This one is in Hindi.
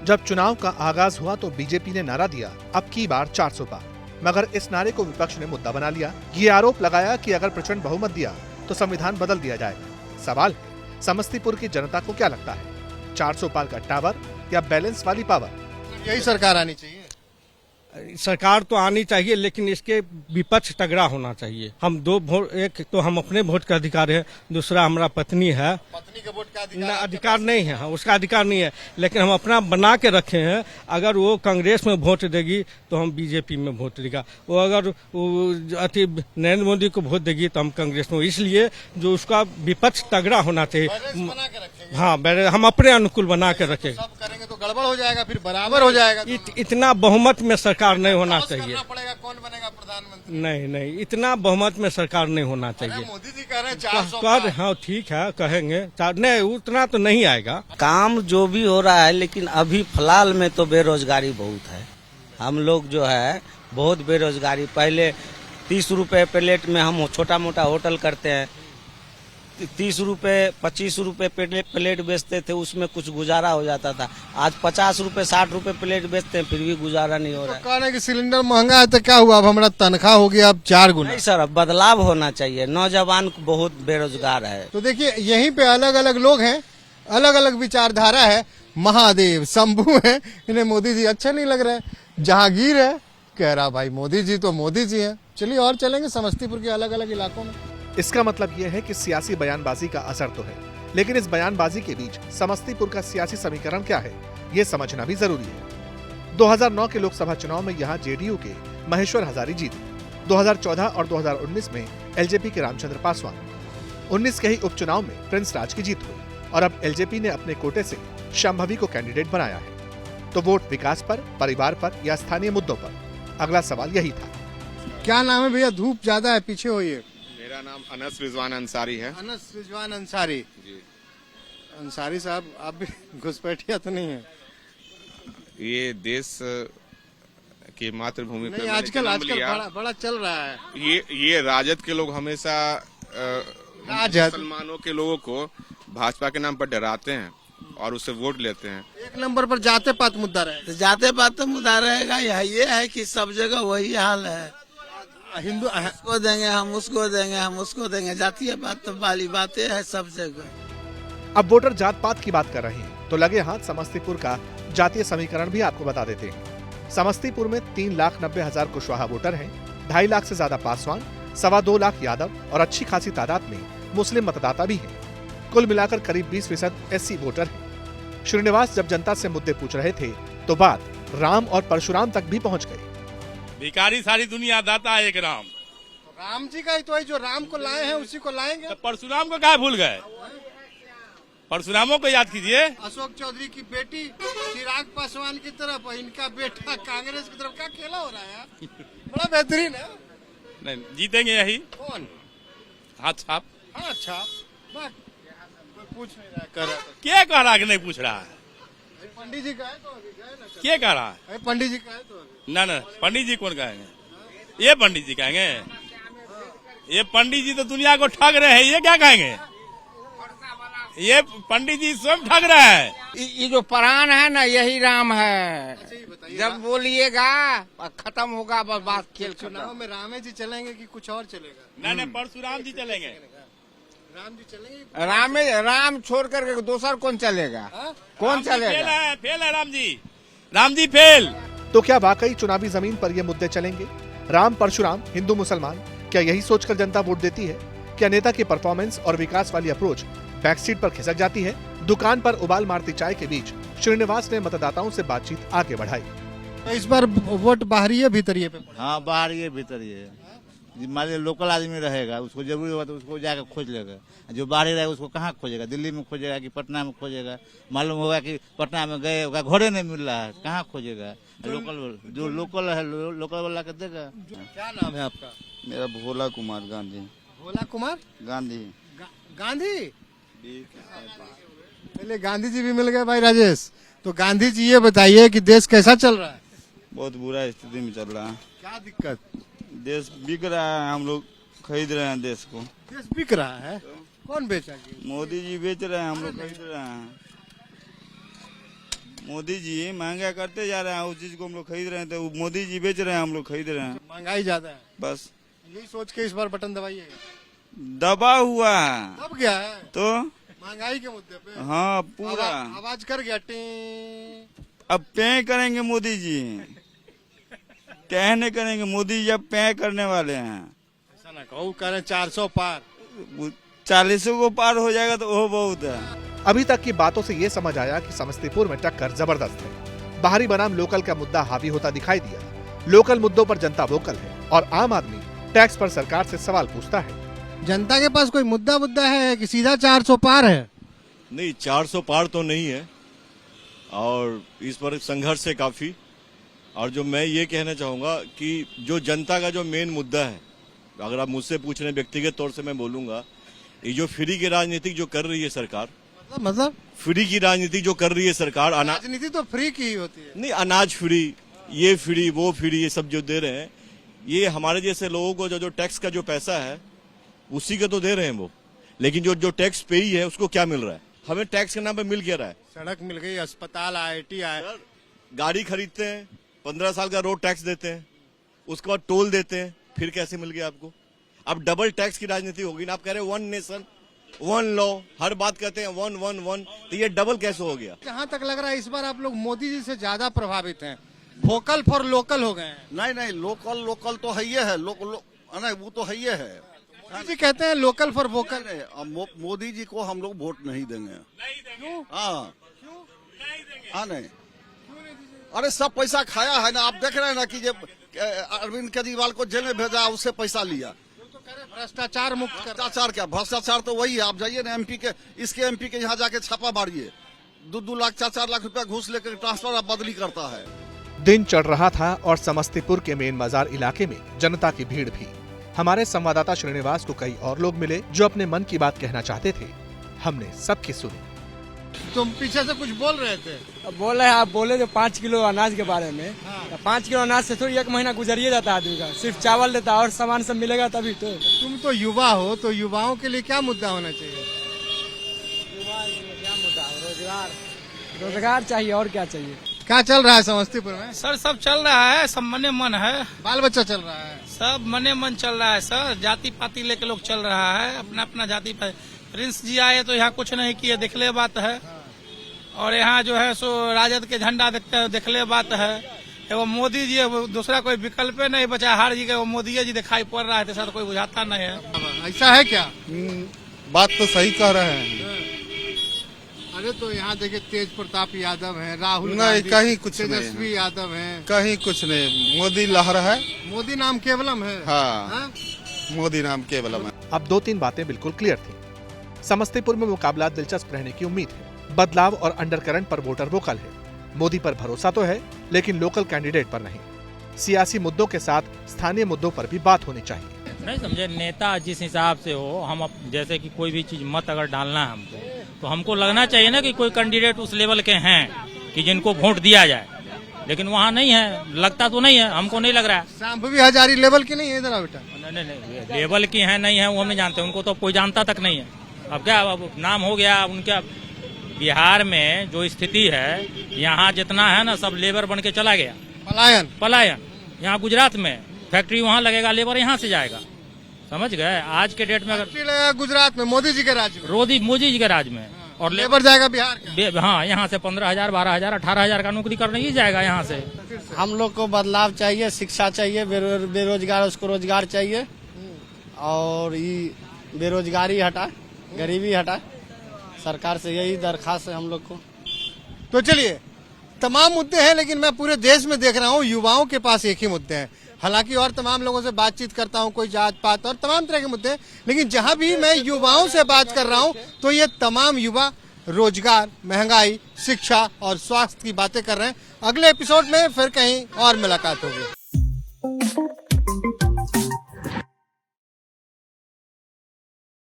जब चुनाव का आगाज हुआ तो बीजेपी ने नारा दिया, अब की बार 400 पार। मगर इस नारे को विपक्ष ने मुद्दा बना लिया। ये आरोप लगाया कि अगर प्रचंड बहुमत दिया तो संविधान बदल दिया जाएगा। सवाल है, समस्तीपुर की जनता को क्या लगता है, 400 पार का टावर या बैलेंस वाली पावर? यही सरकार आनी चाहिए। सरकार तो आनी चाहिए, लेकिन इसके विपक्ष तगड़ा होना चाहिए। हम दो वोट, एक तो हम अपने वोट का अधिकार है, दूसरा हमारा पत्नी है। पत्नी का वोट का अधिकार नहीं है, उसका अधिकार नहीं है, लेकिन हम अपना बना के रखे हैं। अगर वो कांग्रेस में वोट देगी तो हम बीजेपी में वोट देगा, वो अगर नरेंद्र मोदी को वोट देगी तो हम कांग्रेस में। इसलिए जो उसका विपक्ष तगड़ा होना चाहिए। हाँ, हम अपने अनुकूल बना के रखें। सब करेंगे तो गड़बड़ हो जाएगा, फिर बराबर हो जाएगा। इतना बहुमत में सरकार नहीं होना चाहिए। पड़ेगा, कौन बनेगा प्रधानमंत्री? नहीं, इतना बहुमत में सरकार नहीं होना चाहिए। मोदी जी कह रहे हैं 400। हाँ ठीक है, कहेंगे। नहीं, उतना तो नहीं आएगा। काम जो भी हो रहा है, लेकिन अभी फिलहाल में तो बेरोजगारी बहुत है। हम लोग जो है बहुत बेरोजगारी। पहले 30 रुपए प्लेट में हम छोटा मोटा होटल करते हैं, 30 रुपए 25 रुपए प्लेट बेचते थे, उसमें कुछ गुजारा हो जाता था। आज 50 रुपए 60 रुपए प्लेट बेचते हैं, फिर भी गुजारा नहीं हो रहा है। कहने कि सिलेंडर महंगा है तो क्या हुआ, अब हमारा तनख्वाह हो गया अब 4 गुना। नहीं सर, अब बदलाव होना चाहिए। नौजवान बहुत बेरोजगार है। तो देखिए, यहीं पे अलग अलग लोग हैं, अलग अलग विचारधारा है। महादेव शंभू है, इन्हें मोदी जी अच्छा नहीं लग रहा है। जहांगीर है, कह रहा भाई मोदी जी तो मोदी जी है। चलिए और चलेंगे समस्तीपुर के अलग अलग इलाकों में। इसका मतलब यह है कि सियासी बयानबाजी का असर तो है, लेकिन इस बयानबाजी के बीच समस्तीपुर का सियासी समीकरण क्या है, ये समझना भी जरूरी है। 2009 के लोकसभा चुनाव में यहाँ जेडीयू के महेश्वर हजारी जीते। 2014 और 2019 में एलजेपी के रामचंद्र पासवान। 19 के ही उपचुनाव में प्रिंस राज की जीत हुई और अब एलजेपी ने अपने कोटे से शांभवी को कैंडिडेट बनाया है। तो वोट विकास पर, परिवार पर या स्थानीय मुद्दों पर? अगला सवाल यही था। क्या नाम है भैया? धूप ज्यादा है, पीछे होइए। मेरा नाम अनस रिजवान अंसारी है। अनस रिजवान अंसारी जी। अंसारी साहब, आप भी घुसपैठिया तो नहीं है? ये देश की मातृभूमि पर आजकल बड़ा चल रहा है। ये राजद के लोग हमेशा मुसलमानों के लोगों को भाजपा के नाम पर डराते हैं और उससे वोट लेते हैं। एक नंबर पर जाते पात मुद्दा रहे, तो जाते पात तो मुद्दा रहेगा। ये है कि सब जगह वही हाल है। हिंदू उसको देंगे, हम उसको देंगे, हम उसको देंगे। जातीय बात तो वाली बातें है सब जगह। अब वोटर जात पात की बात कर रहे हैं तो लगे हाथ समस्तीपुर का जातीय समीकरण भी आपको बता देते हैं। समस्तीपुर में 3,90,000 कुशवाहा वोटर हैं, 2.5 लाख से ज्यादा पासवान, 2.25 लाख यादव और अच्छी खासी तादाद में मुस्लिम मतदाता भी हैं। कुल मिलाकर करीब 20% एससी वोटर हैं। श्रीनिवास जब जनता से मुद्दे पूछ रहे थे तो बात राम और परशुराम तक भी पहुंच गई। भिखारी सारी दुनिया दाता है एक राम। राम जी का ही तो है, जो राम को लाए हैं उसी को लाएंगे। तो परशुराम को क्या भूल गए? परशुरामों को याद कीजिए। अशोक चौधरी की बेटी चिराग पासवान की तरफ, इनका बेटा कांग्रेस की तरफ। क्या खेला हो रहा है? बड़ा बेहतरीन है। नहीं, जीतेंगे यही। कौन? हाथ छाप। हाँ छाप। कोई पूछ नहीं रहा, कर रहा। क्या कह रहा है कि नहीं पूछ रहा है? पंडित जी का है तो अभी गए ना। क्या कह रहा है? पंडित जी का है तो अभी। ना पंडित जी कौन कहेंगे? ये पंडित जी कहेंगे? ये पंडित जी तो दुनिया को ठग रहे हैं, ये क्या कहेंगे? ये पंडित जी स्वयं ठग रहे हैं। ये जो प्राण है ना, यही राम है। जब बोलिएगा खत्म होगा, बस बात खेल। चुनाव में रामे जी चलेंगे कि कुछ और चलेगा? ना परशुराम जी चलेंगे। राम जी चलेंगे। राम छोड़ करके दूसर कौन चलेगा? कौन चलेगा? फेल है राम जी फेल। तो क्या वाकई चुनावी जमीन पर ये मुद्दे चलेंगे? राम परशुराम, हिंदू मुसलमान, क्या यही सोचकर जनता वोट देती है? क्या नेता की परफॉर्मेंस और विकास वाली अप्रोच बैकसीट पर खिसक जाती है? दुकान पर उबाल मारती चाय के बीच श्रीनिवास ने मतदाताओं से बातचीत आगे बढ़ाई। तो इस बार वोट बाहरी है भीतरी पे? हाँ, बाहरी है भीतरी है। मान लीजिए लोकल आदमी रहेगा, उसको जरूरी होगा तो उसको जाकर खोज लेगा। जो बाहरी रहेगा उसको कहाँ खोजेगा? दिल्ली में खोजेगा कि पटना में खोजेगा? मालूम होगा कि पटना में गए, घोड़े नहीं मिल रहा है, कहाँ खोजेगा? जो लोकल है, लोकल वाला के देगा। क्या नाम है आपका? मेरा भोला कुमार गांधी। भोला कुमार गांधी। गांधी? पहले गांधी जी भी मिल गए भाई राजेश। तो गांधी जी ये बताइए कि देश कैसा चल रहा है? बहुत बुरा स्थिति में चल रहा है। क्या दिक्कत? देश बिक रहा है, हम लोग खरीद रहे हैं देश को। देश बिक रहा है? कौन बेचा? मोदी जी बेच रहे हैं, हम लोग खरीद रहे हैं। मोदी जी महंगा करते जा रहे हैं, उस चीज को हम लोग खरीद रहे हैं, तो मोदी जी बेच रहे हैं, हम लोग खरीद रहे हैं। महंगाई ज्यादा है, बस यही सोच के इस बार बटन दबाइएगा। दबा हुआ है दब गया है तो महंगाई के मुद्दे पे। हाँ पूरा आवाज कर गया टी। अब पे करेंगे मोदी जी, कहने करेंगे मोदी जी अब पे करने वाले हैं। ऐसा ना कहो, कह रहे 400 पार, 40 को पार हो जाएगा तो वो बहुत है। अभी तक की बातों से ये समझ आया कि समस्तीपुर में टक्कर जबरदस्त है। बाहरी बनाम लोकल का मुद्दा हावी होता दिखाई दिया। लोकल मुद्दों पर जनता वोकल है और आम आदमी टैक्स पर सरकार से सवाल पूछता है। जनता के पास कोई मुद्दा है कि सीधा 400 पार है? नहीं, 400 पार तो नहीं है और इस पर संघर्ष है काफी। और जो मैं ये कहना चाहूंगा कि जो जनता का जो मेन मुद्दा है, अगर आप मुझसे पूछ रहे हैं व्यक्तिगत तौर से मैं बोलूंगा, ये जो फ्री की राजनीति जो कर रही है सरकार, मतलब फ्री की राजनीति जो कर रही है सरकार, राजनीति तो फ्री की ही होती है। नहीं, अनाज फ्री, ये फ्री वो फ्री, ये सब जो दे रहे हैं, ये हमारे जैसे लोगों को जो टैक्स का जो पैसा है उसी का तो दे रहे हैं वो। लेकिन जो टैक्स पे ही है उसको क्या मिल रहा है? हमें टैक्स के नाम पे मिल क्या रहा है? सड़क मिल गई, अस्पताल, IIT आए, गाड़ी खरीदते हैं, 15 साल का रोड टैक्स देते हैं, उसके बाद टोल देते हैं, फिर कैसे मिल गया आपको? अब डबल टैक्स की राजनीति होगी ना। आप कह रहे हैं 1 नेशन 1 लॉ, हर बात कहते हैं 1 तो ये डबल कैसे हो गया? जहाँ तक लग रहा है इस बार आप लोग मोदी जी से ज्यादा प्रभावित हैं, वोकल फॉर लोकल हो गए हैं। नहीं, लोकल तो है ही है, नहीं वो तो है ही है। मोदी जी कहते हैं local for vocal. Modi ji को हम लोग वोट नहीं देंगे। क्यों? हाँ नहीं, अरे सब पैसा खाया है ना। आप देख रहे हैं ना कि जब अरविंद केजरीवाल को जेल में भेजा, उससे पैसा लिया। भ्रष्टाचार मुक्त, भ्रष्टाचार क्या? भ्रष्टाचार तो वही है। आप जाइए ना MP के यहाँ जाके छापा मारिए, 2 लाख 4 लाख रुपया घूस लेकर ट्रांसफर अब बदली करता है। दिन चढ़ रहा था और समस्तीपुर के मेन बाजार इलाके में जनता की भीड़ भी। हमारे संवाददाता श्रीनिवास को कई और लोग मिले जो अपने मन की बात कहना चाहते थे। हमने सबकी सुनी। तुम पीछे से कुछ बोल रहे थे? बोले आप बोले जो 5 किलो अनाज के बारे में। हाँ। 5 किलो अनाज से थोड़ी 1 महीना गुजरिए जाता आदमी का, सिर्फ चावल देता और सामान सब मिलेगा तभी तो। तुम तो युवा हो, तो युवाओं के लिए क्या मुद्दा होना चाहिए? क्या मुद्दा? रोजगार चाहिए और क्या चाहिए। क्या चल रहा है समस्तीपुर में? सर सब चल रहा है, सब मने मन है। बाल बच्चा चल रहा है, सब मने मन चल रहा है सर। जाति पाति लेके लोग चल रहा है, अपना अपना जाति पाति। प्रिंस जी आए तो यहाँ कुछ नहीं किए, देखले बात है। और यहाँ जो है सो राजद के झंडा देखले बात है। वो मोदी जी, दूसरा कोई विकल्प नहीं बचा। हार जी के वो मोदी जी दिखाई पड़ रहा है, तो सर कोई बुझाता नहीं है। ऐसा है क्या? बात तो सही कह रहे हैं। अरे तो यहाँ देखिए तेज प्रताप यादव है, राहुल नहीं, कहीं कुछ तेजस्वी यादव है, कहीं कुछ नहीं। मोदी लहर है, मोदी नाम केवलम है। हाँ, मोदी नाम केवलम है। अब 2-3 बातें बिल्कुल क्लियर थी। समस्तीपुर में मुकाबला दिलचस्प रहने की उम्मीद है। बदलाव और अंडरकरंट पर वोटर वोकल है। मोदी पर भरोसा तो है, लेकिन लोकल कैंडिडेट पर नहीं। सियासी मुद्दों के साथ स्थानीय मुद्दों पर भी बात होनी चाहिए। नहीं समझे, नेता जिस हिसाब से हो, हम जैसे कि कोई भी चीज मत अगर डालना है हमको, तो हमको लगना चाहिए ना कि कोई कैंडिडेट उस लेवल के हैं कि जिनको वोट दिया जाए। लेकिन वहाँ नहीं है, लगता तो नहीं है, हमको नहीं लग रहा है। शांभवी हजारी लेवल की नहीं है इधर बेटा? नहीं, लेवल की है नहीं है वो हम नहीं जानते, उनको तो कोई जानता तक नहीं है। अब क्या, अब नाम हो गया उनका। बिहार में जो स्थिति है, यहाँ जितना है ना सब लेबर बन के चला गया। पलायन। यहाँ गुजरात में फैक्ट्री वहाँ लगेगा, लेबर यहाँ से जाएगा। समझ गए? आज के डेट में अगर गुजरात में मोदी जी के राज में, मोदी जी के राज में, और लेबर जाएगा बिहार का। हाँ, यहाँ से 15,000, 12,000, 18,000 का नौकरी करने ही जाएगा यहाँ से। हम लोग को बदलाव चाहिए, शिक्षा चाहिए, बेरोजगार उसको रोजगार चाहिए, और ये बेरोजगारी हटा, गरीबी हटा। सरकार से यही दरखास्त है हम लोग को। तो चलिए, तमाम मुद्दे हैं, लेकिन मैं पूरे देश में देख रहा हूँ युवाओं के पास एक ही मुद्दे हैं। हालांकि और तमाम लोगों से बातचीत करता हूँ, कोई जात पात और तमाम तरह के मुद्दे, लेकिन जहां भी मैं युवाओं से बात कर रहा हूँ तो ये तमाम युवा रोजगार, महंगाई, शिक्षा और स्वास्थ्य की बातें कर रहे हैं। अगले एपिसोड में फिर कहीं और मुलाकात होगी।